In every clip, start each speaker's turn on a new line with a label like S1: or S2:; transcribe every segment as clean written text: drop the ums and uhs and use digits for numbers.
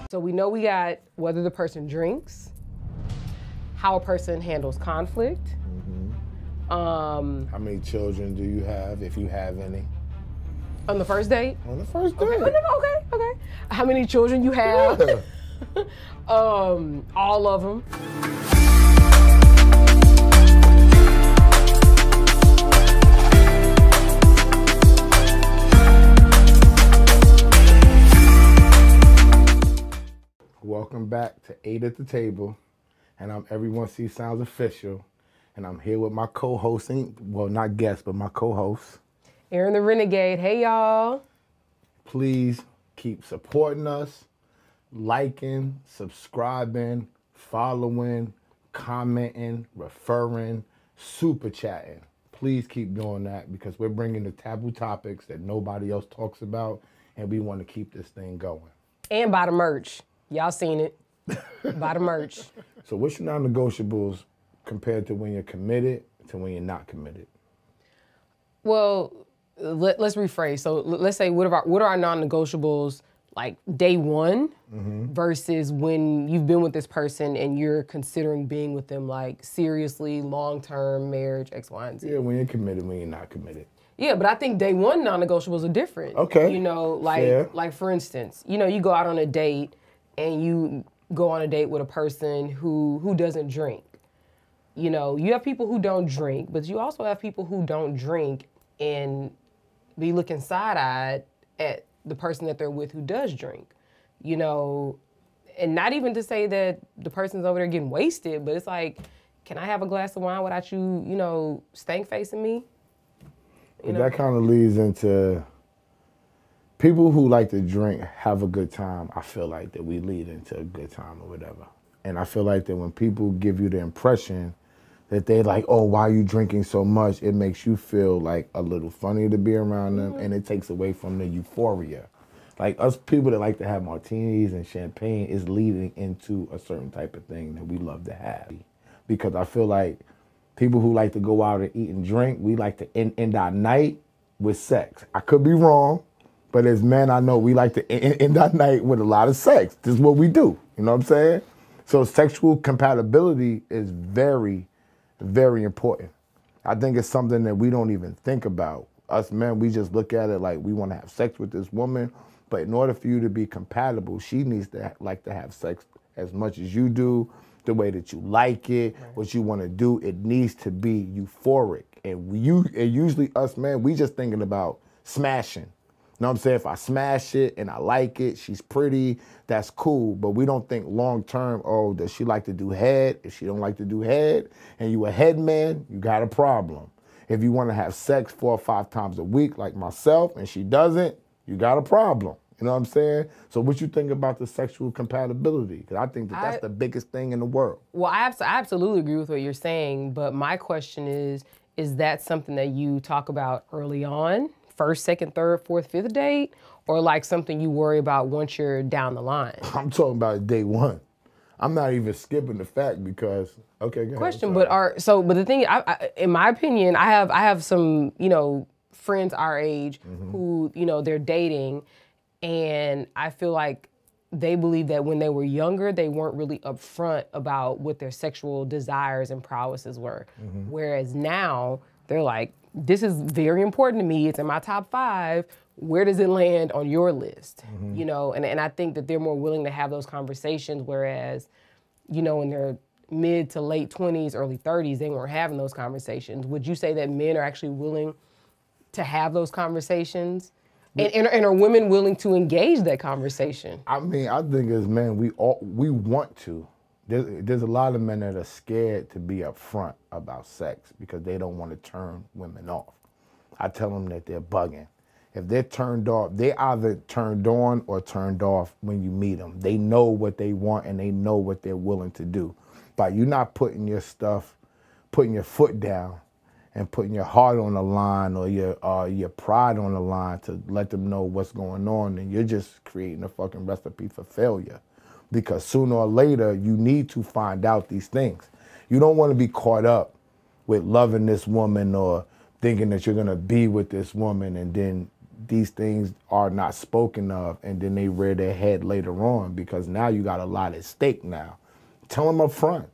S1: So we know we got whether the person drinks, how a person handles conflict.
S2: How many children do you have, if you have any?
S1: On the first date?
S2: On the first date.
S1: Okay. How many children you have?
S2: Yeah.
S1: All of them.
S2: Welcome back to 8 at the Table, and I'm Everyone Sees Sounds Official, and I'm here with my co-hosting, well, not guest, but my co-host.
S1: Aaron the Renegade. Hey, y'all.
S2: Please keep supporting us, liking, subscribing, following, commenting, referring, super chatting. Please keep doing that because we're bringing the taboo topics that nobody else talks about, and we want to keep this thing going.
S1: And buy the merch. Y'all seen it. Buy the merch.
S2: So what's your non-negotiables compared to when you're committed to when you're not committed?
S1: Well, let's rephrase. So let's say what are our non-negotiables like day one versus when you've been with this person and you're considering being with them like seriously, long-term marriage, X, Y, and Z.
S2: Yeah, when you're committed, when you're not committed.
S1: Yeah, but I think day one non-negotiables are different.
S2: Okay.
S1: You know,
S2: Fair.
S1: like for instance, you know, you go out on a date and you go on a date with a person who doesn't drink. You know, you have people who don't drink, but you also have people who don't drink and be looking side-eyed at the person that they're with who does drink. You know, and not even to say that the person's over there getting wasted, but it's like, can I have a glass of wine without you, you know, stank facing me? You know?
S2: That kind of leads into people who like to drink, have a good time. I feel like that we lead into a good time or whatever. And I feel like that when people give you the impression that they like, oh, why are you drinking so much? It makes you feel like a little funny to be around them, and it takes away from the euphoria. Like us people that like to have martinis and champagne is leading into a certain type of thing that we love to have. Because I feel like people who like to go out and eat and drink, we like to end our night with sex. I could be wrong, but as men, I know we like to end our night with a lot of sex. This is what we do, you know what I'm saying? So sexual compatibility is very, very important. I think it's something that we don't even think about. Us men, we just look at it like we want to have sex with this woman, but in order for you to be compatible, she needs to like to have sex as much as you do, the way that you like it, what you want to do. It needs to be euphoric. And usually us men, we just thinking about smashing. You know what I'm saying? If I smash it and I like it, she's pretty, that's cool. But we don't think long term, oh, does she like to do head? If she don't like to do head and you a head man, you got a problem. If you want to have sex 4 or 5 times a week like myself and she doesn't, you got a problem. You know what I'm saying? So what you think about the sexual compatibility? Because I think that's the biggest thing in the world.
S1: Well, I absolutely agree with what you're saying, but my question is that something that you talk about early on? First, second, third, fourth, fifth date, or like something you worry about once you're down the line?
S2: I'm talking about day one. I'm not even skipping the fact because okay. Go
S1: Question,
S2: ahead,
S1: but the thing, in my opinion, I have some friends our age who they're dating, and I feel like they believe that when they were younger, they weren't really upfront about what their sexual desires and prowesses were, whereas now they're like, this is very important to me. It's in my top 5. Where does it land on your list? You know, and I think that they're more willing to have those conversations, whereas, in their mid to late 20s, early 30s, they weren't having those conversations. Would you say that men are actually willing to have those conversations? And are women willing to engage that conversation?
S2: I mean, I think as men, we want to. There's a lot of men that are scared to be upfront about sex because they don't want to turn women off. I tell them that they're bugging. If they're turned off, they're either turned on or turned off when you meet them. They know what they want and they know what they're willing to do. But you're not putting your foot down and putting your heart on the line or your pride on the line to let them know what's going on, and you're just creating a fucking recipe for failure. Because sooner or later, you need to find out these things. You don't want to be caught up with loving this woman or thinking that you're going to be with this woman and then these things are not spoken of, and then they rear their head later on because now you got a lot at stake now. Tell them up front.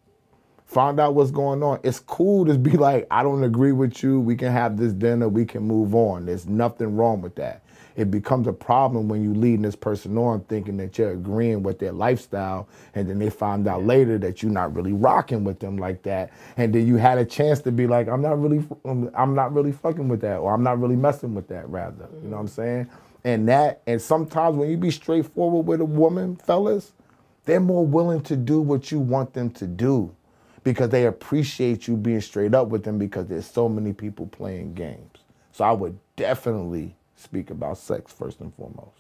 S2: Find out what's going on. It's cool to be like, I don't agree with you. We can have this dinner. We can move on. There's nothing wrong with that. It becomes a problem when you leading this person on thinking that you're agreeing with their lifestyle, and then they find out later that you're not really rocking with them like that. And then you had a chance to be like, I'm not really fucking with that, or I'm not really messing with that, rather. You know what I'm saying? And sometimes when you be straightforward with a woman, fellas, they're more willing to do what you want them to do because they appreciate you being straight up with them because there's so many people playing games. So I would definitely speak about sex first and foremost.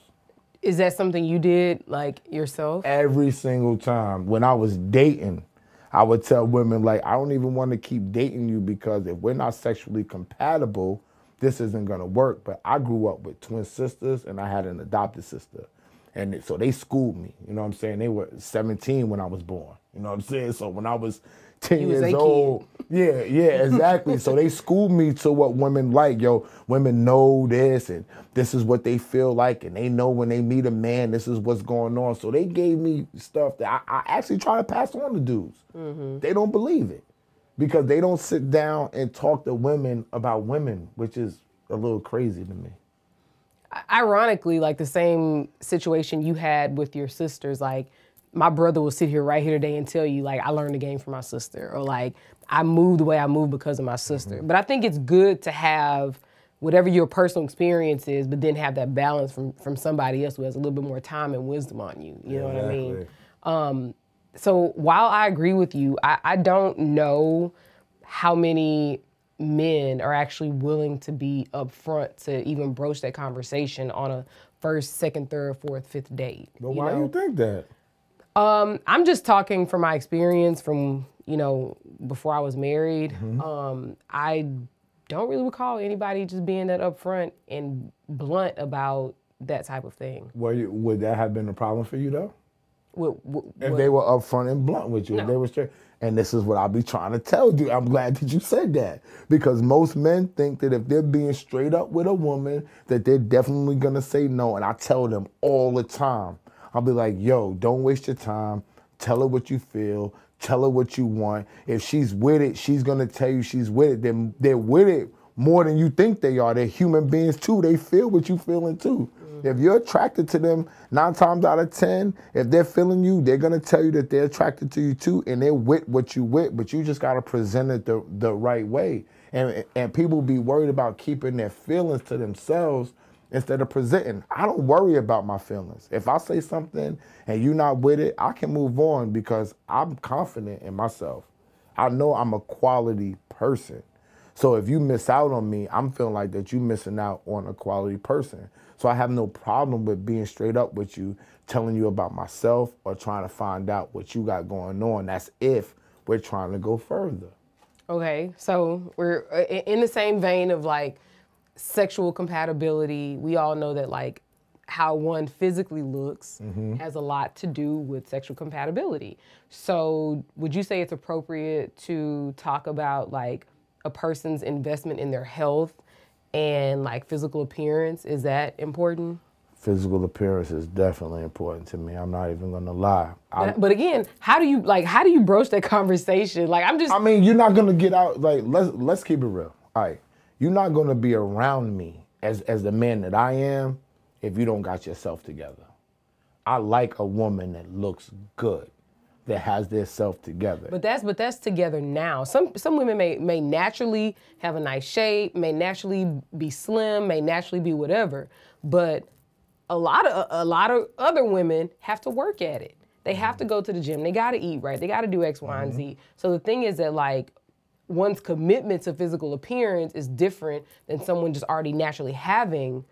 S1: Is that something you did, like, yourself?
S2: Every single time. When I was dating, I would tell women, like, I don't even want to keep dating you because if we're not sexually compatible, this isn't going to work. But I grew up with twin sisters, and I had an adopted sister. And so they schooled me, you know what I'm saying? They were 17 when I was born, you know what I'm saying? So when I was 10 years old, yeah, exactly. So they schooled me to what women like. Yo, women know this, and this is what they feel like, and they know when they meet a man, this is what's going on. So they gave me stuff that I actually try to pass on to dudes. Mm-hmm. They don't believe it because they don't sit down and talk to women about women, which is a little crazy to me.
S1: Ironically, like the same situation you had with your sisters, like my brother will sit here right here today and tell you, like, I learned the game from my sister, or like, I moved the way I moved because of my sister. Mm-hmm. But I think it's good to have whatever your personal experience is, but then have that balance from somebody else who has a little bit more time and wisdom on you. You know what I mean? So while I agree with you, I don't know how many men are actually willing to be upfront to even broach that conversation on a first, second, third, fourth, fifth date.
S2: But why do you think that?
S1: I'm just talking from my experience from, before I was married. Mm-hmm. I don't really recall anybody just being that upfront and blunt about that type of thing.
S2: Would that have been a problem for you, though? If
S1: What?
S2: they were upfront and blunt with you,
S1: No.
S2: if they were straight. And this is what I'll be trying to tell you. I'm glad that you said that. Because most men think that if they're being straight up with a woman, that they're definitely going to say no. And I tell them all the time. I'll be like, yo, don't waste your time. Tell her what you feel. Tell her what you want. If she's with it, she's going to tell you she's with it. They're with it more than you think they are. They're human beings, too. They feel what you feeling, too. If you're attracted to them, 9 times out of 10, if they're feeling you, they're going to tell you that they're attracted to you too, and they're with what you with, but you just got to present it the right way. And people be worried about keeping their feelings to themselves instead of presenting. I don't worry about my feelings. If I say something and you're not with it, I can move on because I'm confident in myself. I know I'm a quality person. So if you miss out on me, I'm feeling like that you're missing out on a quality person. So I have no problem with being straight up with you, telling you about myself or trying to find out what you got going on. That's if we're trying to go further.
S1: Okay, so we're in the same vein of like sexual compatibility. We all know that like how one physically looks has a lot to do with sexual compatibility. So would you say it's appropriate to talk about like a person's investment in their health and like physical appearance? Is that important?
S2: Physical appearance is definitely important to me. I'm not even gonna lie.
S1: But again, how do you broach that conversation? Like I
S2: mean, you're not gonna get out. Like let's keep it real. All right, you're not gonna be around me as the man that I am if you don't got yourself together. I like a woman that looks good, that has their self together.
S1: But that's together now. Some women may naturally have a nice shape, may naturally be slim, may naturally be whatever. But a lot of other women have to work at it. They have to go to the gym. They got to eat right. They got to do X, Y, and Z. So the thing is that like one's commitment to physical appearance is different than someone just already naturally having.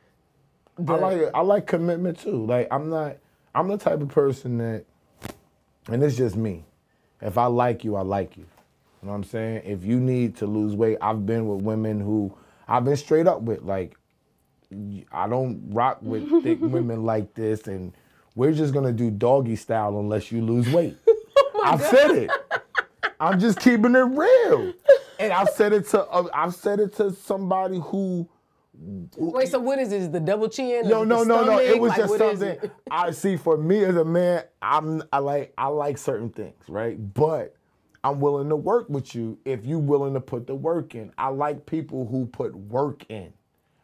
S2: I like commitment too. Like I'm the type of person that. And it's just me. If I like you, I like you. You know what I'm saying? If you need to lose weight, I've been with women who I've been straight up with. Like, I don't rock with thick women like this, and we're just gonna do doggy style unless you lose weight. I've said it. I'm just keeping it real. And I've said it to somebody who
S1: Wait, so what is this? The double chin?
S2: No. It was
S1: like,
S2: just something. I see. For me as a man, I like certain things, right? But I'm willing to work with you if you're willing to put the work in. I like people who put work in.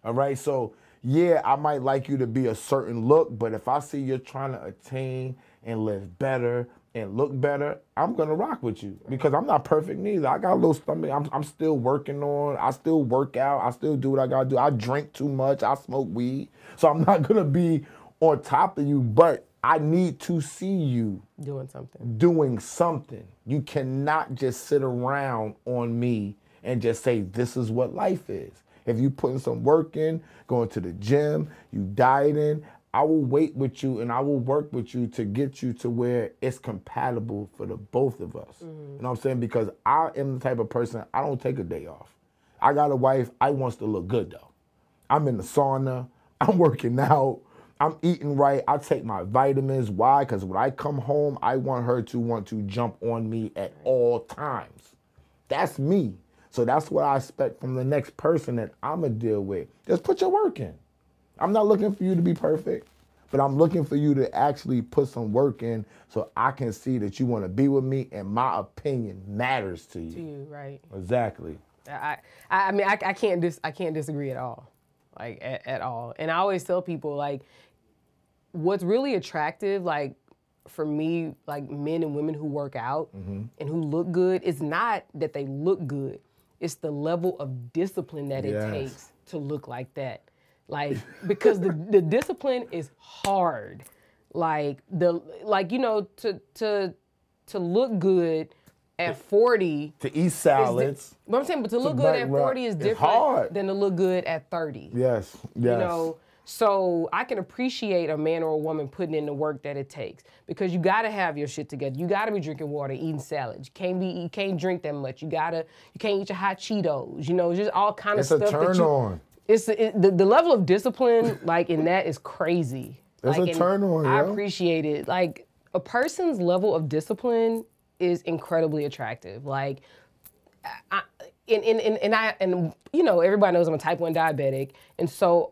S2: All right. So yeah, I might like you to be a certain look, but if I see you're trying to attain and live better and look better, I'm gonna rock with you because I'm not perfect neither. I got a little stomach. I'm still working on. I still work out. I still do what I gotta do. I drink too much. I smoke weed. So I'm not gonna be on top of you, but I need to see you doing something. You cannot just sit around on me and just say, this is what life is. If you putting some work in, going to the gym, you dieting, I will wait with you and I will work with you to get you to where it's compatible for the both of us. You know what I'm saying? Because I am the type of person, I don't take a day off. I got a wife, I wants to look good though. I'm in the sauna, I'm working out, I'm eating right, I take my vitamins. Why? Because when I come home, I want her to want to jump on me at all times. That's me. So that's what I expect from the next person that I'm going to deal with. Just put your work in. I'm not looking for you to be perfect, but I'm looking for you to actually put some work in so I can see that you want to be with me and my opinion matters to you.
S1: To you, right.
S2: Exactly.
S1: I mean, I can't disagree at all, like at all. And I always tell people, like, what's really attractive, like, for me, like men and women who work out and who look good, it's not that they look good. It's the level of discipline that it takes to look like that. Like, because the discipline is hard. Like you know, to look good at 40.
S2: To eat salads.
S1: But I'm saying, but to look good at 40 is different than to look good at 30.
S2: Yes.
S1: You know, so I can appreciate a man or a woman putting in the work that it takes because you got to have your shit together. You got to be drinking water, eating salad. You can't drink that much. You can't eat your hot Cheetos. You know, just all kind of stuff.
S2: It's a turn on.
S1: The level of discipline, like in that, is crazy.
S2: It's
S1: like,
S2: a turn on.
S1: I appreciate it. Like a person's level of discipline is incredibly attractive. Like, and you know, everybody knows I'm a type 1 diabetic, and so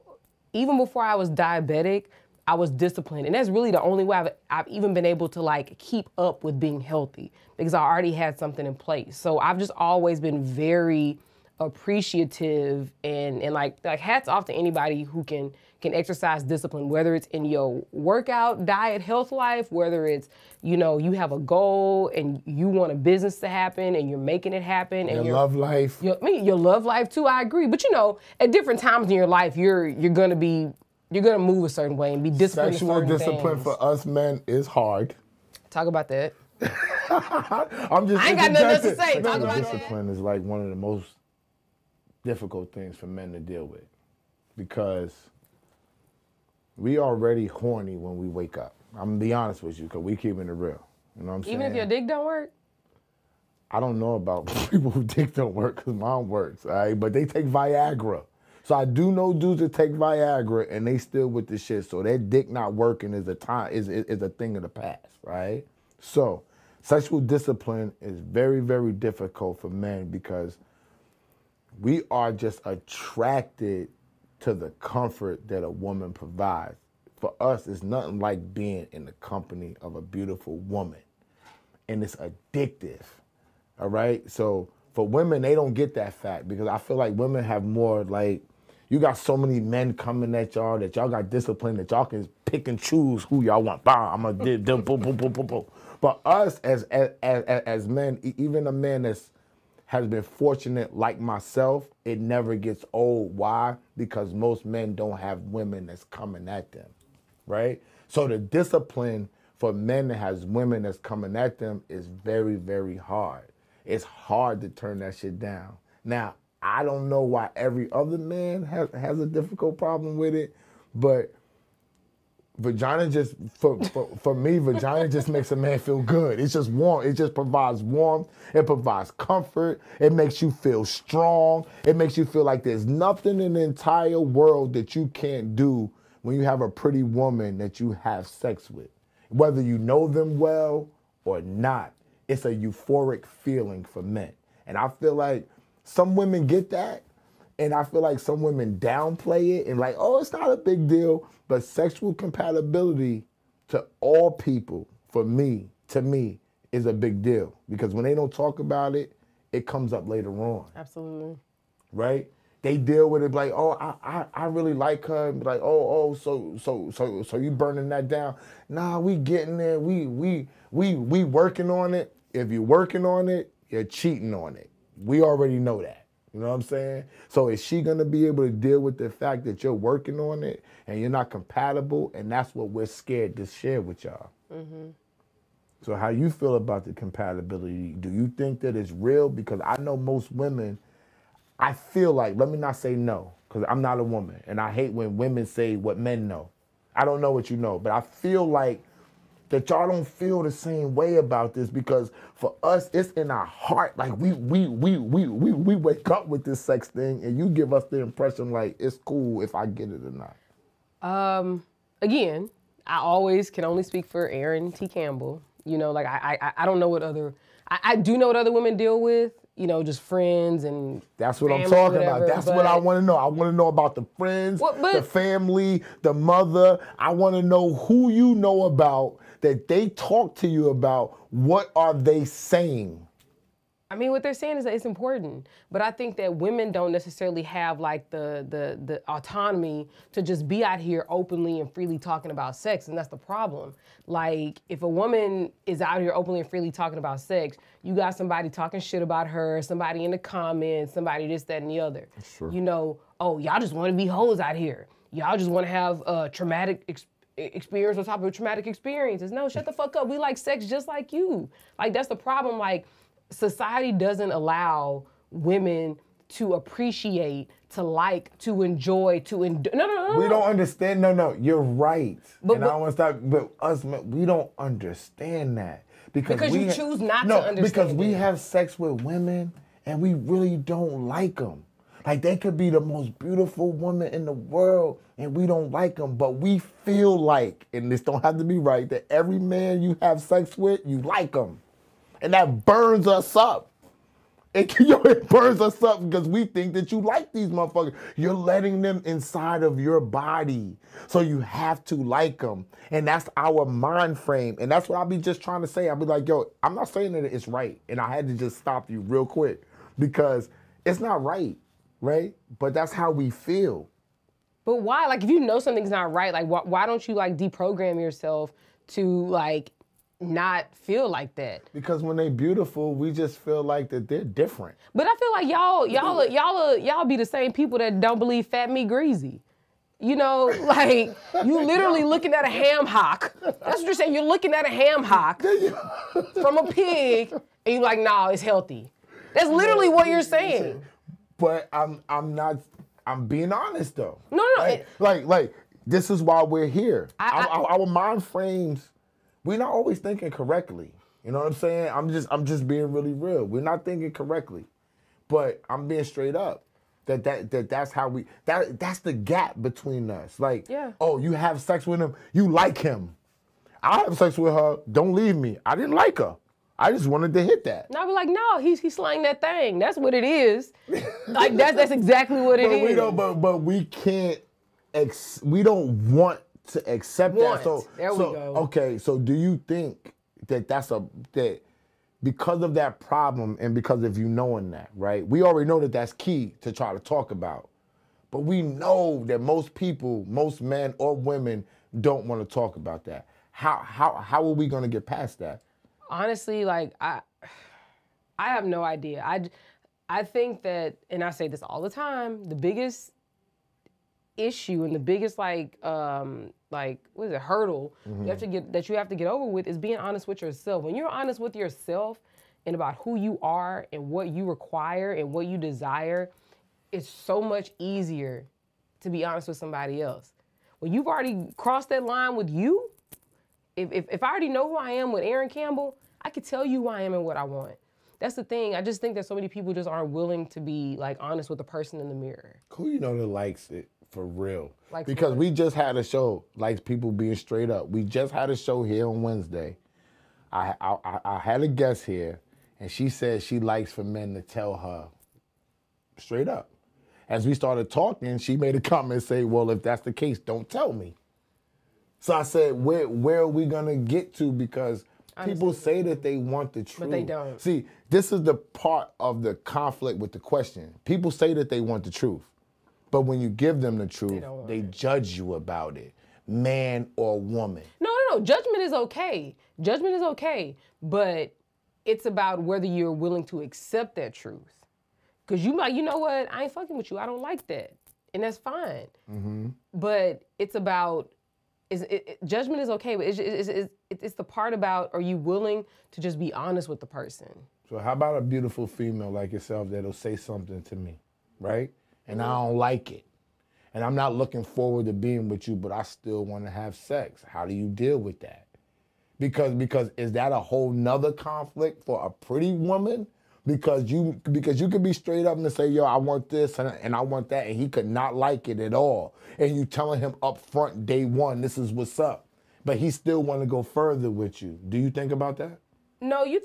S1: even before I was diabetic, I was disciplined. And that's really the only way I've even been able to like keep up with being healthy because I already had something in place. So I've just always been very appreciative and like hats off to anybody who can exercise discipline, whether it's in your workout, diet, health life, whether it's, you know, you have a goal and you want a business to happen and you're making it happen. And
S2: your love life.
S1: Your love life too, I agree. But you know, at different times in your life, you're gonna move a certain way and be disciplined.
S2: Sexual discipline for us men is hard.
S1: Talk about that.
S2: I ain't
S1: got nothing else to say. Talk about
S2: discipline is like one of the most difficult things for men to deal with because we already horny when we wake up. I'm gonna be honest with you because we keeping it real. You know what I'm saying?
S1: Even if your dick don't work?
S2: I don't know about people who dick don't work because mine works, all right? But they take Viagra. So I do know dudes that take Viagra and they still with the shit. So their dick not working is a thing of the past, right? So sexual discipline is very, very difficult for men because we are just attracted to the comfort that a woman provides. For us, it's nothing like being in the company of a beautiful woman. And it's addictive, all right? So for women, they don't get that fact because I feel like women have more like, you got so many men coming at y'all that y'all got discipline that y'all can pick and choose who y'all want. Bah, I'm gonna do boom, boom, boom, boom, boom. But us as men, even a man that's has been fortunate like myself, it never gets old. Why? Because most men don't have women that's coming at them, right? So the discipline for men that has women that's coming at them is very, very hard. It's hard to turn that shit down. Now, I don't know why every other man has a difficult problem with it, but vagina just, for me, vagina just makes a man feel good. It's just warm. It just provides warmth. It provides comfort. It makes you feel strong. It makes you feel like there's nothing in the entire world that you can't do when you have a pretty woman that you have sex with. Whether you know them well or not, it's a euphoric feeling for men. And I feel like some women get that, And I feel like some women downplay it and like, oh, it's not a big deal. But sexual compatibility to all people, to me, is a big deal. Because when they don't talk about it, it comes up later on.
S1: Absolutely.
S2: Right? They deal with it like, oh, I really like her. And be like, so you burning that down? Nah, we getting there. We working on it. If you're working on it, you're cheating on it. We already know that. You know what I'm saying? So is she gonna be able to deal with the fact that you're working on it and you're not compatible? And that's what we're scared to share with y'all. Mm-hmm. So how you feel about the compatibility? Do you think that it's real? Because I know most women, I feel like, let me not say no, because I'm not a woman. And I hate when women say what men know. I don't know what you know, but I feel like that y'all don't feel the same way about this, because for us, it's in our heart. Like we wake up with this sex thing, and you give us the impression like it's cool if I get it or not.
S1: Again, I always can only speak for Aaron T. Campbell. You know, like I don't know what I do know what other women deal with. You know, just friends and
S2: that's what
S1: family,
S2: I'm talking
S1: whatever,
S2: about. That's what I want to know. I want to know about the friends, the family, the mother. I want to know who you know about that they talk to you about. What are they saying?
S1: I mean, what they're saying is that it's important, but I think that women don't necessarily have like the autonomy to just be out here openly and freely talking about sex, and that's the problem. Like, if a woman is out here openly and freely talking about sex, you got somebody talking shit about her, somebody in the comments, somebody this, that, and the other.
S2: Sure.
S1: You know, oh, y'all just want to be hoes out here. Y'all just want to have a traumatic experience on top of traumatic experiences. No, shut the fuck up. We like sex just like you. Like, that's the problem. Like, society doesn't allow women to appreciate, to like, to enjoy, No.
S2: We don't understand. No, you're right. And I don't want to stop. But us, we don't understand that.
S1: Because you choose not to understand.
S2: Because we have sex with women and we really don't like them. Like, they could be the most beautiful woman in the world and we don't like them. But we feel like, and this don't have to be right, that every man you have sex with, you like them. And that burns us up. It burns us up because we think that you like these motherfuckers. You're letting them inside of your body. So you have to like them. And that's our mind frame. And that's what I'll be just trying to say. I'll be like, yo, I'm not saying that it's right. And I had to just stop you real quick because it's not right, right? But that's how we feel.
S1: But why? Like, if you know something's not right, like, why don't you, like, deprogram yourself to, like, not feel like that?
S2: Because when they beautiful, we just feel like that they're different.
S1: But I feel like y'all be the same people that don't believe fat meat greasy. You know, like, you literally looking at a ham hock. That's what you're saying. You're looking at a ham hock from a pig, and you're like, nah, it's healthy. That's literally what you're saying.
S2: But I'm being honest though.
S1: No.
S2: Like this is why we're here. Our mind frames. We're not always thinking correctly. You know what I'm saying? I'm just being really real. We're not thinking correctly. But I'm being straight up. That's how that's the gap between us. Like,
S1: yeah.
S2: Oh, you have sex with him, you like him. I have sex with her, don't leave me. I didn't like her. I just wanted to hit that.
S1: And I'll be like, no, he's slaying that thing. That's what it is. Like, that's exactly what it is.
S2: But we can't we don't want to accept that. So
S1: there we go.
S2: Okay, so do you think that that because of that problem and because of you knowing that, right? We already know that that's key to try to talk about. But we know that most people, most men or women don't want to talk about that. How are we going to get past that?
S1: Honestly, like, I have no idea. I think that, and I say this all the time, the biggest issue and the biggest what is it, hurdle you have to get over with is being honest with yourself. When you're honest with yourself and about who you are and what you require and what you desire, it's so much easier to be honest with somebody else. When you've already crossed that line with you, if I already know who I am with Aaron Campbell, I could tell you who I am and what I want. That's the thing. I just think that so many people just aren't willing to be, like, honest with the person in the mirror.
S2: Who you know that likes it for real?
S1: Like,
S2: because we just had a show, like, people being straight up. We just had a show here on Wednesday. I had a guest here, and she said she likes for men to tell her straight up. as we started talking, she made a comment and say, well, if that's the case, don't tell me. So I said, where are we going to get to? Because people say that they want the truth.
S1: But they don't.
S2: See, this is the part of the conflict with the question. People say that they want the truth. But when you give them the truth, they judge you about it, man or woman.
S1: No. Judgment is okay. Judgment is okay. But it's about whether you're willing to accept that truth. Because you might, you know what? I ain't fucking with you. I don't like that. And that's fine. Mm-hmm. But it's about, judgment is okay, but it's the part about, are you willing to just be honest with the person?
S2: So how about a beautiful female like yourself that'll say something to me, right? And I don't like it. And I'm not looking forward to being with you, but I still want to have sex. How do you deal with that? Because is that a whole nother conflict for a pretty woman? Because you could be straight up and say, yo, I want this and I want that, and he could not like it at all. And you telling him up front, day one, this is what's up. But he still want to go further with you. Do you think about that?
S1: No, you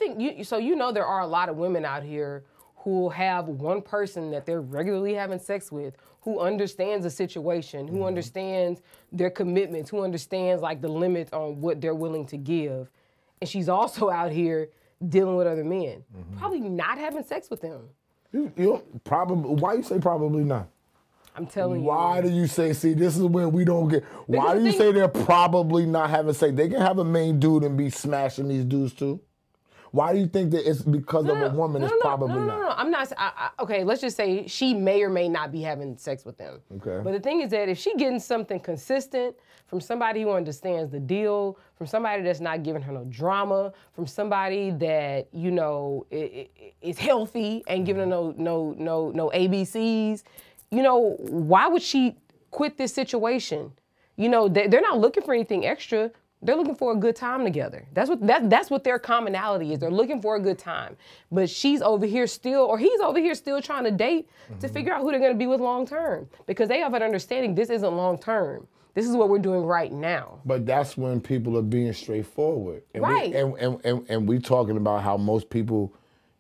S1: know there are a lot of women out here who have one person that they're regularly having sex with, who understands the situation, who understands their commitments, who understands like the limits on what they're willing to give. And she's also out here dealing with other men, probably not having sex with them.
S2: You probably. Why you say probably not?
S1: I'm telling you.
S2: Why do you say? See, this is where we don't get. Why do you say they're probably not having sex? They can have a main dude and be smashing these dudes too. Why do you think that it's because of a woman? It's probably not.
S1: No. I'm not. Okay, let's just say she may or may not be having sex with them.
S2: Okay.
S1: But the thing is that if she getting something consistent from somebody who understands the deal, from somebody that's not giving her no drama, from somebody that you know is healthy and giving her no ABCs, you know, why would she quit this situation? You know, they're not looking for anything extra. They're looking for a good time together. That's what their commonality is. They're looking for a good time. But she's over here still, or he's over here still trying to date to figure out who they're going to be with long term. Because they have an understanding this isn't long term. This is what we're doing right now.
S2: But that's when people are being straightforward. And
S1: right.
S2: And we talking about how most people,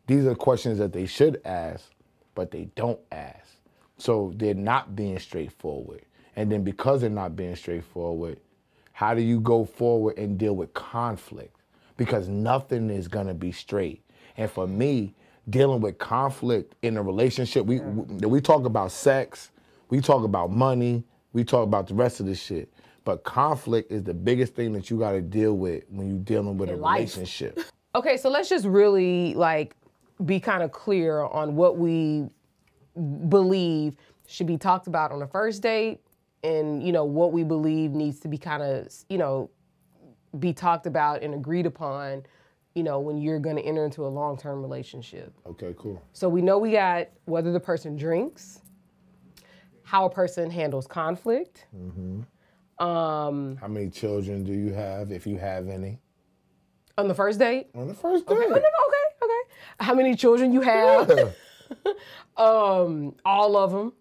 S2: these are questions that they should ask, but they don't ask. So they're not being straightforward. And then because they're not being straightforward, how do you go forward and deal with conflict? Because nothing is gonna be straight. And for me, dealing with conflict in a relationship, we talk about sex, we talk about money, we talk about the rest of this shit. But conflict is the biggest thing that you gotta deal with when you're dealing with a relationship.
S1: Okay, so let's just really like be kind of clear on what we believe should be talked about on the first date, and you know what we believe needs to be kind of, you know, be talked about and agreed upon, you know, when you're going to enter into a long-term relationship.
S2: Okay, cool.
S1: So we know we got whether the person drinks, how a person handles conflict.
S2: How many children do you have, if you have any?
S1: On the first date?
S2: On the first date.
S1: Okay. How many children you have?
S2: Yeah.
S1: All of them.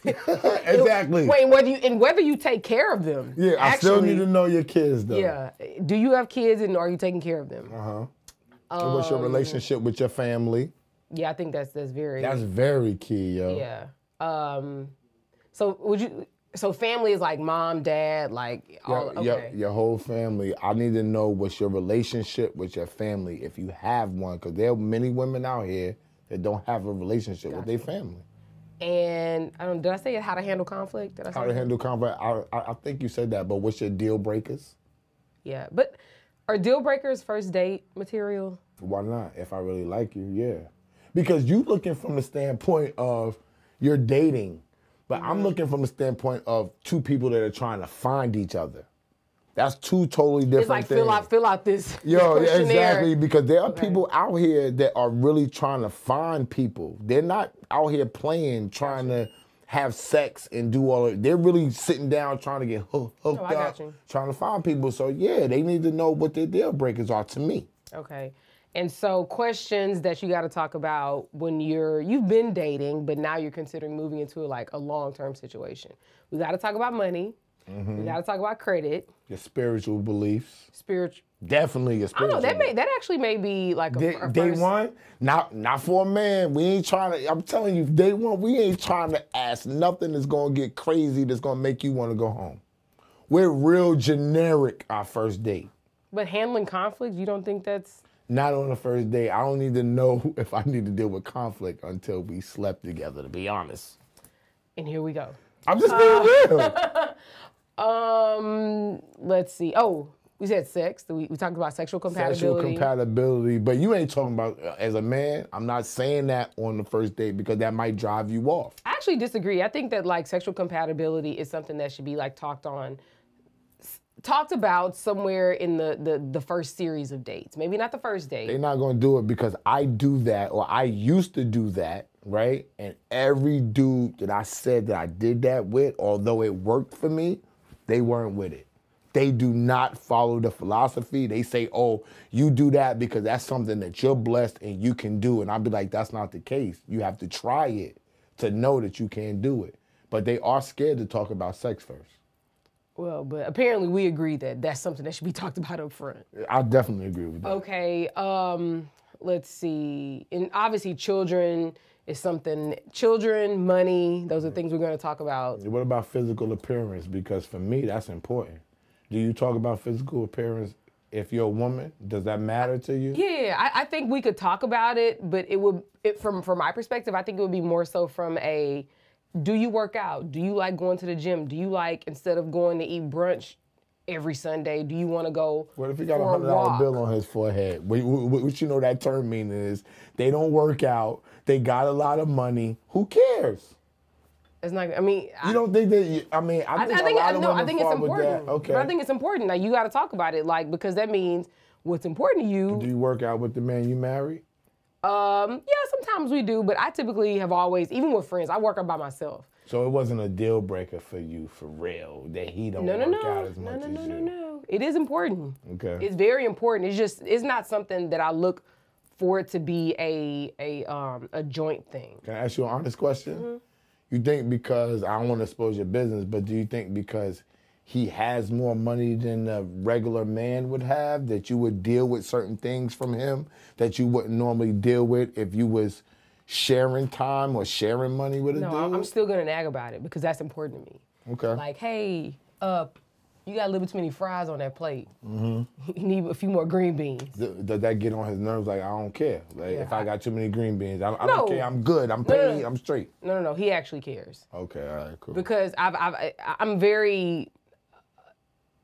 S2: Exactly.
S1: Wait, whether you take care of them.
S2: Yeah, I
S1: actually,
S2: still need to know your kids though.
S1: Yeah. Do you have kids and are you taking care of them?
S2: And what's your relationship with your family?
S1: Yeah, I think that's very.
S2: That's very key, yo.
S1: Yeah. So family is like mom, dad, like all. Okay.
S2: Your whole family. I need to know what's your relationship with your family, if you have one, because there are many women out here that don't have a relationship with their family.
S1: And did I say how to handle conflict?
S2: How to handle conflict? I think you said that, but what's your deal breakers?
S1: Yeah, but are deal breakers first date material?
S2: Why not? If I really like you, yeah. Because you looking from the standpoint of you're dating, but I'm looking from the standpoint of two people that are trying to find each other. That's two totally different things.
S1: It's like fill out this
S2: Yo,
S1: questionnaire.
S2: exactly, because there are people out here that are really trying to find people. They're not out here playing, trying to have sex and do all of it. They're really sitting down trying to get hooked up, trying to find people. So yeah, they need to know what their deal breakers are, to me.
S1: Okay. And so questions that you got to talk about when you've been dating, but now you're considering moving into like a long-term situation. We got to talk about money. We got to talk about credit.
S2: Your spiritual beliefs.
S1: Spiritual.
S2: Definitely your
S1: I don't
S2: spiritual.
S1: know. That actually may be like a
S2: Day
S1: first.
S2: one, not for a man. We ain't trying to. I'm telling you, day one, we ain't trying to ask nothing that's gonna get crazy. That's gonna make you want to go home. We're real generic our first date.
S1: But handling conflict, you don't think that's
S2: Not on the first date. I don't need to know if I need to deal with conflict until we slept together. To be honest.
S1: And here we go.
S2: I'm just being real.
S1: Let's see. Oh, we said sex. We talked about sexual compatibility.
S2: Sexual compatibility, but you ain't talking about as a man. I'm not saying that on the first date because that might drive you off.
S1: I actually disagree. I think that like sexual compatibility is something that should be like talked about somewhere in the first series of dates. Maybe not the first date.
S2: They're not gonna do it because I do that, or I used to do that, right? And every dude that I said that I did that with, although it worked for me, they weren't with it. They do not follow the philosophy. They say, oh, you do that because that's something that you're blessed and you can do. And I'll be like, that's not the case. You have to try it to know that you can do it. But they are scared to talk about sex first.
S1: Well, but apparently we agree that that's something that should be talked about up front.
S2: I definitely agree with that.
S1: Okay, let's see. And obviously children is something, children, money, those are things we're going to talk about.
S2: What about physical appearance? Because for me, that's important. Do you talk about physical appearance if you're a woman? Does that matter to you?
S1: Yeah, I think we could talk about it, but from my perspective, I think it would be more so from a, do you work out? Do you like going to the gym? Do you like, instead of going to eat brunch every Sunday, do you want to go
S2: What if he got
S1: for
S2: $100 bill on his forehead? What you know that term meaning is they don't work out, they got a lot of money. Who cares?
S1: It's not, I mean,
S2: You don't think that, I think a lot of women
S1: I think it's
S2: fall with
S1: important.
S2: that. Okay.
S1: But I think it's important. Like, you got to talk about it, like, because that means what's important to you.
S2: Do you work out with the man you married?
S1: Yeah, sometimes we do, but I typically have always, even with friends, I work out by myself.
S2: So it wasn't a deal breaker for you, for real, that he don't work out as much as you?
S1: No. It is important.
S2: Okay.
S1: It's very important. It's not something that I look for it to be a joint thing.
S2: Can I ask you an honest question? You think because, I don't want to expose your business, but do you think because he has more money than a regular man would have, that you would deal with certain things from him that you wouldn't normally deal with if you was sharing time or sharing money with a dude?
S1: No, I'm still gonna nag about it because that's important to me.
S2: Okay.
S1: Like, hey, you got a little bit too many fries on that plate. You need a few more green beans.
S2: Does that get on his nerves? Like, I don't care. Like,
S1: Yeah,
S2: if I got too many green beans, I
S1: No.
S2: don't care. I'm good. I'm paid. I'm straight.
S1: No. He actually cares.
S2: Okay, all right, cool.
S1: Because I'm very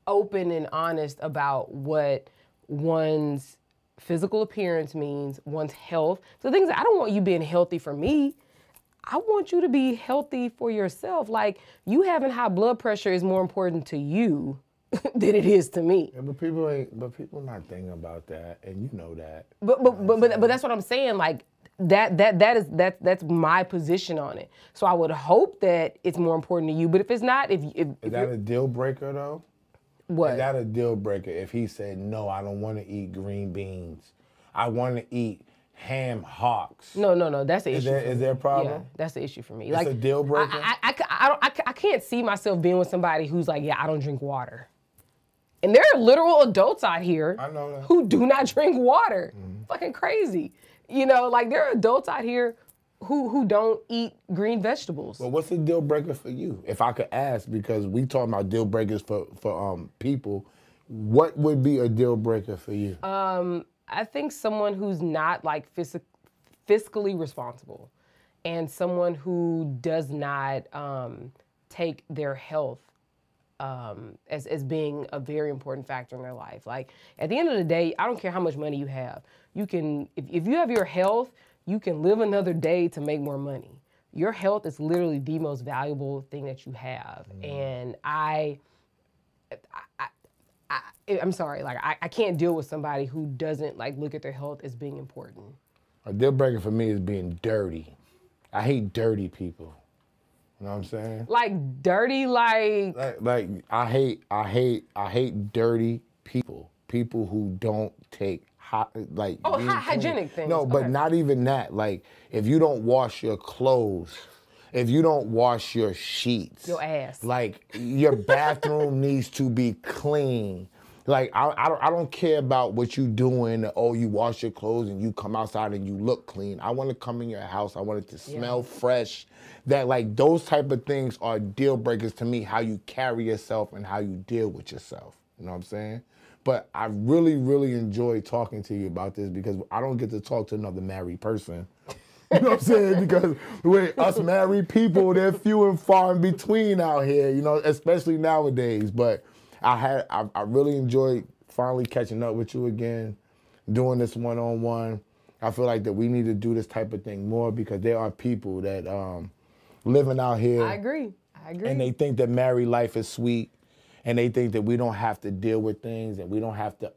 S1: open and honest about what one's physical appearance means, one's health. So things, I don't want you being healthy for me. I want you to be healthy for yourself. Like, you having high blood pressure is more important to you than it is to me.
S2: Yeah, but people not thinking about that, and you know that.
S1: But that's what I'm saying. Like, that's my position on it. So I would hope that it's more important to you. But if it's not, if
S2: Is that a deal breaker though?
S1: what?
S2: Is that a deal breaker if he said, no, I don't want to eat green beans. I want to eat ham hocks.
S1: No, that's the issue.
S2: Is there a problem?
S1: Yeah, that's the issue for me.
S2: It's
S1: Like,
S2: a deal breaker?
S1: I can't see myself being with somebody who's like, yeah, I don't drink water. And there are literal adults out here
S2: I know that.
S1: who do not drink water. Fucking crazy. You know, like, there are adults out here who don't eat green vegetables.
S2: Well, what's a deal breaker for you? If I could ask, because we talking about deal breakers for people, what would be a deal breaker for you?
S1: I think someone who's not like fiscally responsible, and someone who does not take their health as being a very important factor in their life. Like, at the end of the day, I don't care how much money you have. You can, if you have your health, you can live another day to make more money. Your health is literally the most valuable thing that you have. And I'm sorry, like, I can't deal with somebody who doesn't like look at their health as being important.
S2: A deal breaker for me is being dirty. I hate dirty people. You know what I'm saying?
S1: Like, dirty, like
S2: I hate dirty people. People who don't take being clean.
S1: hygienic things.
S2: No, but
S1: Okay.
S2: not even that. Like, if you don't wash your clothes if you don't wash your sheets,
S1: Your ass.
S2: like your bathroom needs to be clean. Like I don't care about what you doing. Oh, you wash your clothes and you come outside and you look clean. I want to come in your house. I want it to smell fresh. That like those type of things are deal breakers to me. How you carry yourself and how you deal with yourself. You know what I'm saying? But I really, really enjoy talking to you about this because I don't get to talk to another married person. You know what I'm saying? Because with us married people, they're few and far in between out here, you know, especially nowadays. But I really enjoyed finally catching up with you again, doing this one-on-one. I feel like that we need to do this type of thing more because there are people that living out here.
S1: I agree.
S2: And they think that married life is sweet. And they think that we don't have to deal with things and we don't have to,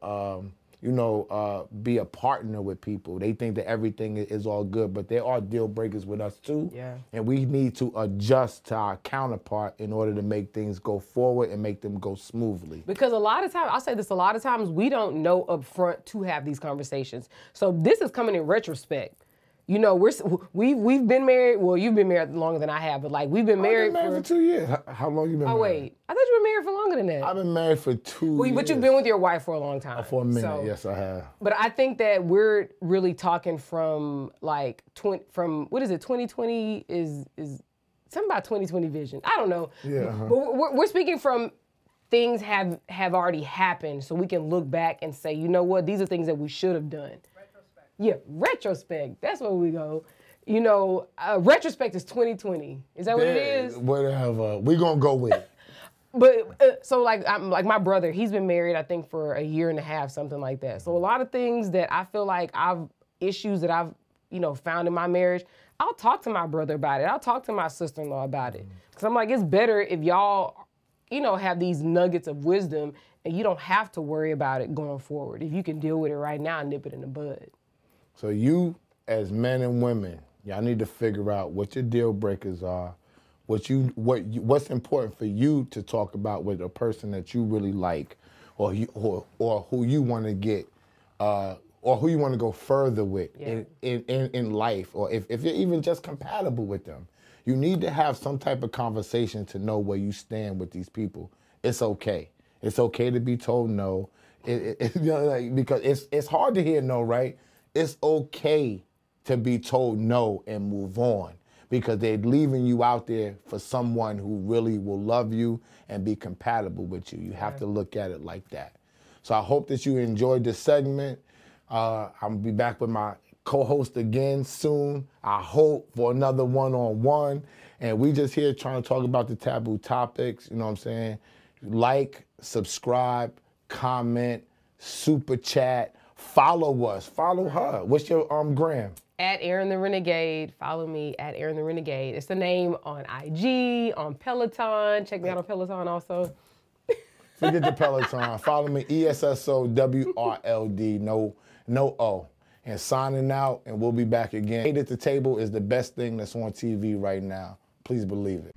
S2: be a partner with people. They think that everything is all good, but there are deal breakers with us too.
S1: Yeah.
S2: And we need to adjust to our counterpart in order to make things go forward and make them go smoothly.
S1: Because a lot of times, I'll say this, a lot of times we don't know up front to have these conversations. So this is coming in retrospect. You know, we've been married. Well, you've been married longer than I have, but like we've been married,
S2: for 2 years. How long you been married?
S1: Oh wait, I thought you were married for longer than that.
S2: I've been married for 2 years.
S1: But you've been with your wife for a long time.
S2: For a minute, yes, I have.
S1: But I think that we're really talking from like from what is it? 2020 is something about 2020 vision. I don't know.
S2: Yeah.
S1: But we're speaking from things have already happened, so we can look back and say, you know what? These are things that we should have done. Yeah, retrospect. That's where we go. You know, retrospect is 2020. Is that what it is?
S2: Whatever. We're going to go with it.
S1: But so like my brother, he's been married, I think, for a year and a half, something like that. So a lot of things that I feel like issues that I've, found in my marriage, I'll talk to my brother about it. I'll talk to my sister-in-law about it. Because I'm like, it's better if y'all, have these nuggets of wisdom and you don't have to worry about it going forward. If you can deal with it right now and nip it in the bud.
S2: So you, as men and women, y'all need to figure out what your deal breakers are, what's important for you to talk about with a person that you really like, or who you want to get, or who you want to go further with in life, or if you're even just compatible with them. You need to have some type of conversation to know where you stand with these people. It's okay. It's okay to be told no. Because it's hard to hear no, right? It's okay to be told no and move on because they're leaving you out there for someone who really will love you and be compatible with you. You have to look at it like that. So I hope that you enjoyed this segment. I'm going to be back with my co-host again soon. I hope for another one-on-one. And we just here trying to talk about the taboo topics. You know what I'm saying? Like, subscribe, comment, super chat. Follow us. Follow her. What's your gram?
S1: At Aaron the Renegade. Follow me at Aaron the Renegade. It's the name on IG, on Peloton. Check me out on Peloton also.
S2: Forget the Peloton. Follow me, ESSOWRLD, no O. And signing out, and we'll be back again. At the Table is the best thing that's on TV right now. Please believe it.